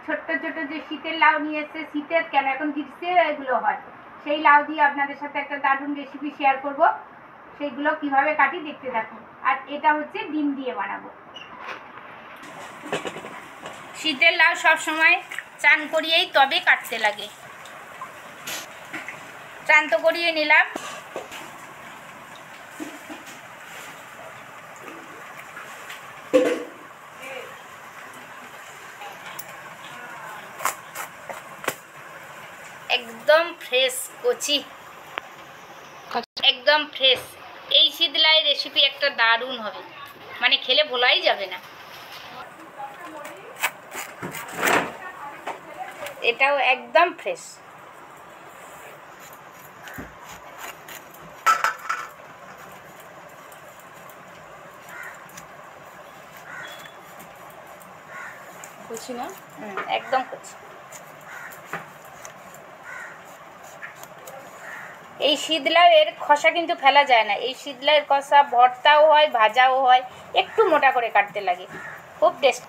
ছোট্ট ছোট যে শীতের লাউ নিয়ে এসছে, শীতের কেন এখন গ্রীষ্মে এগুলো হয়, সেই লাউ দিয়ে আপনাদের সাথে একটা দারুণ রেসিপি শেয়ার করব। সেইগুলো কিভাবে কাটি দেখতে থাকুন। আর এটা হচ্ছে ডিম দিয়ে বানাবো। শীতের লাউ সবসময় চান করিয়েই তবে কাটতে লাগে। চান তো করিয়ে নিলাম। একদম ফ্রেশ কচি, একদম ফ্রেশ। এই শীতলাই রেসিপি একটা দারুণ হবে, মানে খেলে ভোলাই যাবে না। এটাও একদম ফ্রেশ। কচি না? একদম কচি। এই শীতলাউয়ের খোসা কিন্তু ফেলা যায় না। এই শীতলাউয়ের খোসা ভর্তাও হয়, ভাজাও হয়, একটু মোটা করে কাটতে লাগে, খুব টেস্ট।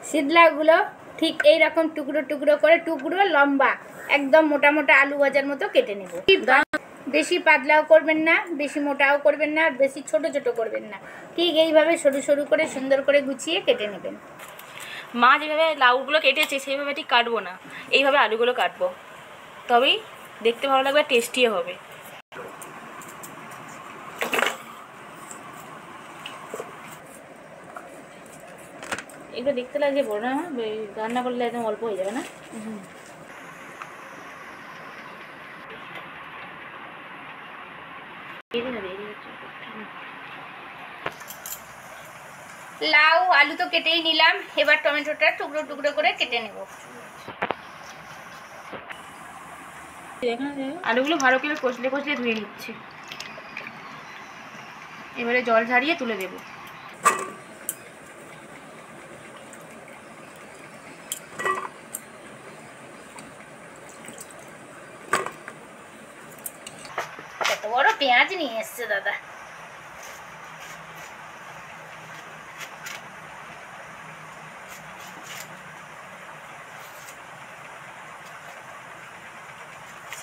শীতলাগুলো ঠিক এই রকম টুকরো টুকরো করে, টুকরো লম্বা, একদম মোটা মোটা আলু ভাজার মতো কেটে নেব। বেশি পাতলাও করবেন না, বেশি মোটাও করবেন না, বেশি ছোট ছোট করবেন না। ঠিক এইভাবে সরু সরু করে সুন্দর করে গুছিয়ে কেটে নেবেন। মা যেভাবে লাউগুলো কেটেছে সেইভাবে ঠিক কাটবো না, এইভাবে আলুগুলো কাটবো, তবেই দেখতে ভালো লাগবে, টেস্টিও হবে। এগুলো দেখতে লাগছে বড় না, রান্না করলে একদম অল্প হয়ে যাবে না? লাউ আলু তো কেটেই নিলাম, এবার টমেটোটা টুকরো টুকরো করে কেটে নেব। আলুগুলো ভালো করে কষলে কষলে ধুয়ে নিচ্ছি, এবারে জল ঝারিয়ে তুলে দেবো। এত বড় পেঁয়াজ নিয়ে এসছে দাদা।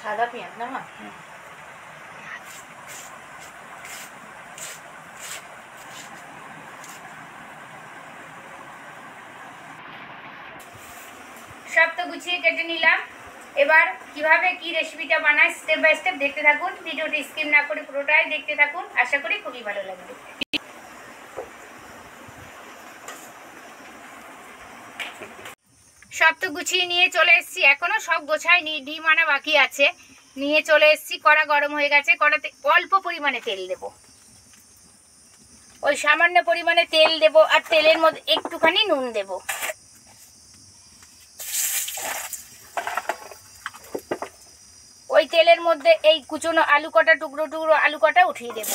সাদা পেঁয়াজ না মা? সব তো গুছিয়ে কেটে নিলাম। এবার কিভাবে কি রেসিপিটা বানাই স্টেপ বাই স্টেপ দেখতে থাকুন। ভিডিওটি স্কিপ না করে পুরোটাই দেখতে থাকুন, আশা করি খুবই ভালো লাগবে। সব তো গুছিয়ে নিয়ে চলে এসেছি, এখনো সব গোছাইনি, ডিম আনা বাকি আছে। নিয়ে চলে এসেছি, কড়া গরম হয়ে গেছে, কড়াতে অল্প পরিমাণে তেল দেব, ওই সামান্য পরিমাণে তেল দেব, আর তেলের মধ্যে একটুখানি নুন দেব। ওই তেলের মধ্যে এই কুচনো আলু কটা, টুকরো টুকরো আলু কটা উঠিয়ে দেব।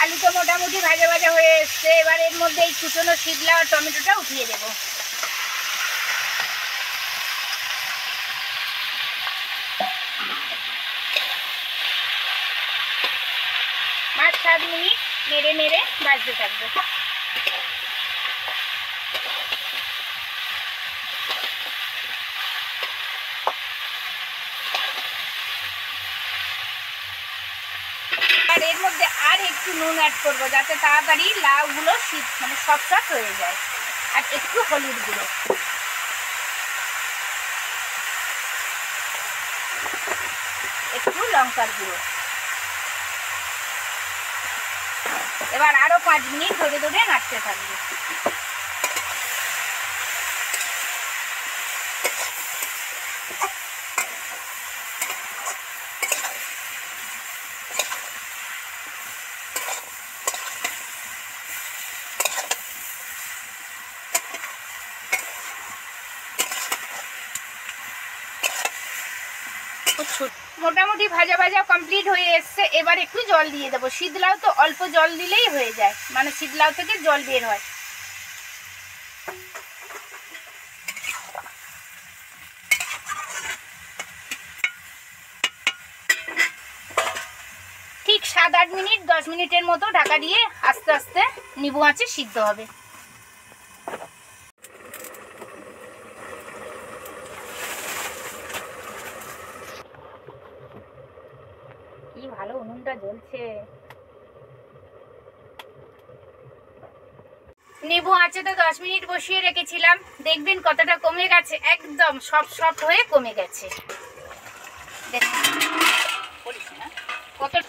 আলু তো মোটামুটি ভাজা ভাজা হয়ে এসছে, এবার এর মধ্যে এই কুচনো শীতলা আর টমেটোটা উঠিয়ে দেব। পাঁচ সাত মিনিট নেড়ে নেড়ে ভাজতে থাকবো। আর এর মধ্যে আর একটু নুন অ্যাড করবো, যাতে তাড়াতাড়ি লাউগুলো মানে সফট হয়ে যায়। আর একটু হলুদ গুঁড়ো, একটু লঙ্কার গুঁড়ো। এবার আরো 5 মিনিট ধরে ধরে নাড়তে থাকবে। মোটামুটি ভাজা ভাজা কমপ্লিট হয়ে এসছে। এবার একটু জল দিয়ে দেবো। শীতলাউ তো অল্প জল দিলেই হয়ে যায়, মানে শীতলাউ থেকে জল বের হয়। ঠিক 7-8 মিনিট 10 মিনিটের মতো ঢাকা দিয়ে আস্তে আস্তে নিবু আঁচে সিদ্ধ হবে। কি ভালো উনুনটা জ্বলছে। নিবু আঁচে তো 10 মিনিট বসিয়ে রেখেছিলাম, দেখবেন কতটা কমে গেছে, একদম সফট হয়ে কমে গেছে।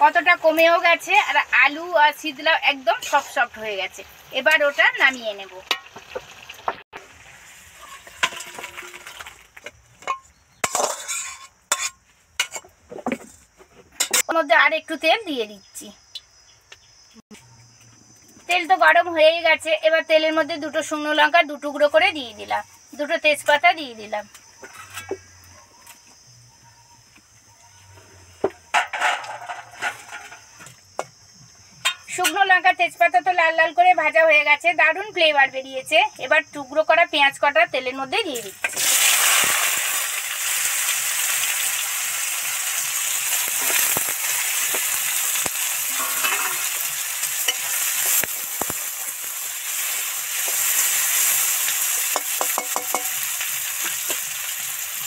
কতটা কমেও গেছে, আর আলু আর শীতলাউ একদম সফট হয়ে গেছে। এবার ওটা নামিয়ে নেব। ওর মধ্যে আর একটু তেল দিয়ে দিচ্ছি। তেল তো গরম হয়ে গেছে। এবার তেলের মধ্যে 2 শুকনো লঙ্কা 2 টুকরো করে দিয়ে দিলাম, 2 তেজপাতা দিয়ে দিলাম। শুকনো লঙ্কা তেজপাতা তো লাল লাল করে ভাজা হয়ে গেছে, দারুণ ফ্লেভার বেরিয়েছে। এবার টুকরো করা পেঁয়াজ কটা তেলের মধ্যে দিয়ে দিচ্ছি।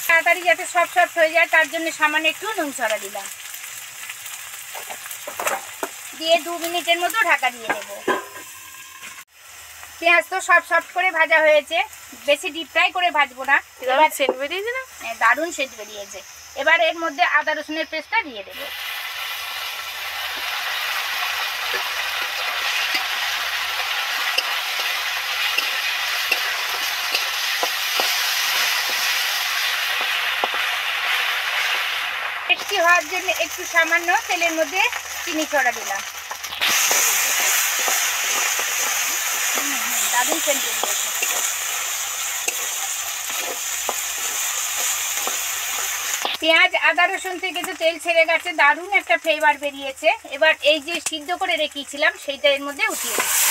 তাড়াতাড়ি যাতে সফট হয়ে যায় তার জন্য সামান্য একটু নুন ছড়া দিলাম। দিয়ে 2 মিনিটের মতো ঢাকা দিয়ে দেব। পেঁয়াজ তো সফট করে ভাজা হয়েছে, বেশি ডিপ ফ্রাই করে ভাজবো না। এবার সেন্ট বেরিয়েছে না, দারুণ সেন্ট বেরিয়েছে। এবার এর মধ্যে আদা রসুনের পেস্টটা দিয়ে দেবো। টেস্টি হওয়ার জন্য একটু সামান্য তেলের মধ্যে চিনি ছড়া দিলাম। দারুণ সেন্ট বেরিয়েছে। পেঁয়াজ আদা রসুন থেকে তো তেল ছেড়ে গেছে, দারুণ একটা ফ্লেভার বেরিয়েছে। এবার এই যে সিদ্ধ করে রেখেছিলাম সেইটা এর মধ্যে উঠিয়ে দিচ্ছি।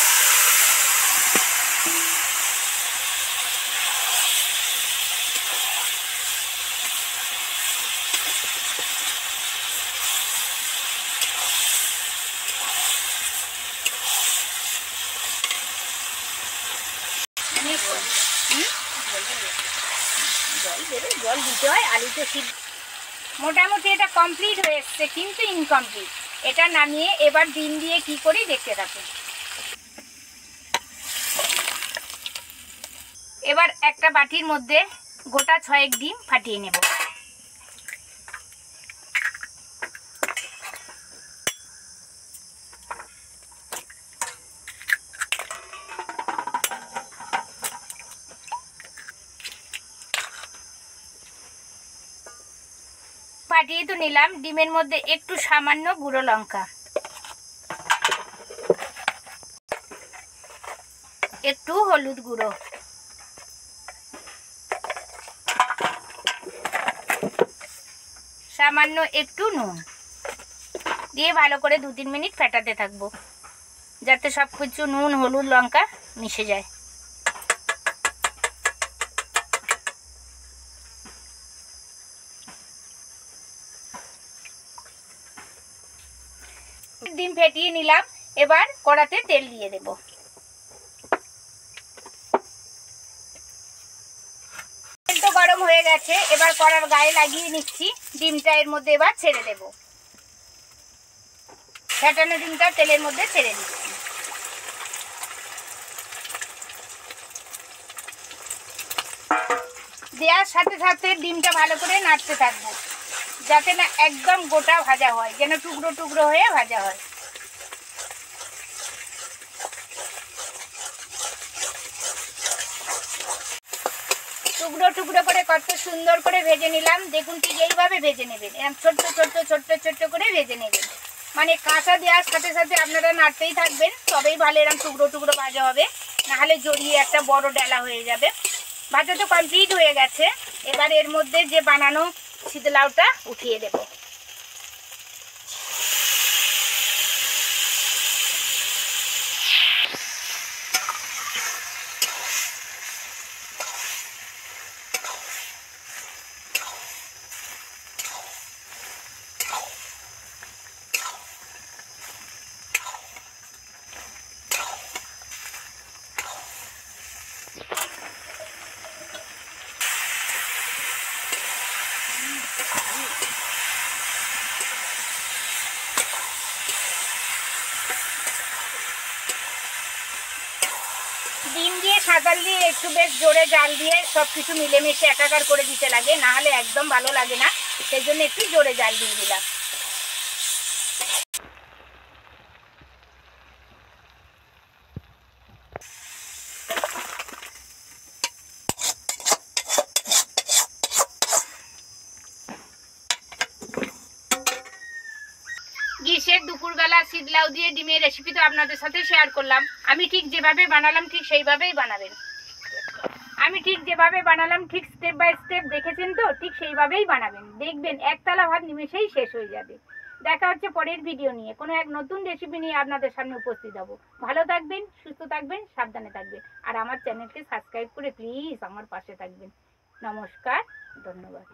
জল দিতে হয়, আলু তো সিদ্ধ। মোটামুটি এটা কমপ্লিট হয়ে এসছে, কিন্তু ইনকমপ্লিট। এটা নামিয়ে এবার ডিম দিয়ে কি করি দেখতে থাকুন। এবার একটা বাটির মধ্যে গোটা 6 ডিম ফাটিয়ে নেব। ফাটিয়ে তো নিলাম। ডিমের মধ্যে একটু সামান্য গুঁড়ো লঙ্কা, একটু হলুদ গুঁড়ো, সামান্য একটু নুন দিয়ে ভালো করে 2-3 মিনিট ফেটাতে থাকবো, যাতে সব কিছু নুন হলুদ লঙ্কা মিশে যায়। ডিম ফেটিয়ে নিলাম। এবার কড়াতে তেল দিয়ে দেব। তেল তো গরম হয়ে গেছে, এবার কড়ার গায়ে লাগিয়ে নিচ্ছি। ডিমটা এর মধ্যে এবার ছেড়ে দেব। ফেটানো ডিমটা তেলের মধ্যে ছেড়ে দিচ্ছি। দেওয়ার সাথে সাথে ডিমটা ভালো করে নাড়তে থাকবো, যাতে না একদম গোটা ভাজা হয়, যেন টুকরো টুকরো হয়ে ভাজা হয়। টুকরো টুকরো করে কত সুন্দর করে ভেজে নিলাম। দেখুন ঠিক এইভাবে ভেজে নেবেন, এরকম ছোট্ট ছোট্ট ছোট্ট ছোট্ট করে ভেজে নেবেন। মানে কাঁচা দেওয়ার সাথে সাথে আপনারা নাড়তেই থাকবেন, তবেই ভালো এরকম টুকরো টুকরো ভাজা হবে, নাহলে জড়িয়ে একটা বড় ডালা হয়ে যাবে। ভাজা তো কমপ্লিট হয়ে গেছে। এবার এর মধ্যে যে বানানো শীতলাউটা উঠিয়ে দেবো। ডিম দিয়ে সাঁতাল দিয়ে একটু বেশ জোরে জাল দিয়ে সব কিছু মিলেমিশে একাকার করে দিতে লাগে, না হলে একদম ভালো লাগে না। সেই জন্য একটু জোরে জাল দিয়ে দিলাম। গ্রীষ্মের দুপুরবেলা শীতলাউ দিয়ে ডিমের রেসিপি তো আপনাদের সাথে শেয়ার করলাম। আমি ঠিক যেভাবে বানালাম ঠিক সেইভাবেই বানাবেন। আমি ঠিক যেভাবে বানালাম ঠিক স্টেপ বাই স্টেপ দেখেছেন তো, ঠিক সেইভাবেই বানাবেন। দেখবেন একতলা ভাত নিমেষেই শেষ হয়ে যাবে। দেখা হচ্ছে পরের ভিডিও নিয়ে, কোনো এক নতুন রেসিপি নিয়ে আপনাদের সামনে উপস্থিত হব। ভালো থাকবেন, সুস্থ থাকবেন, সাবধানে থাকবেন। আর আমার চ্যানেলকে সাবস্ক্রাইব করে প্লিজ আমার পাশে থাকবেন। নমস্কার, ধন্যবাদ।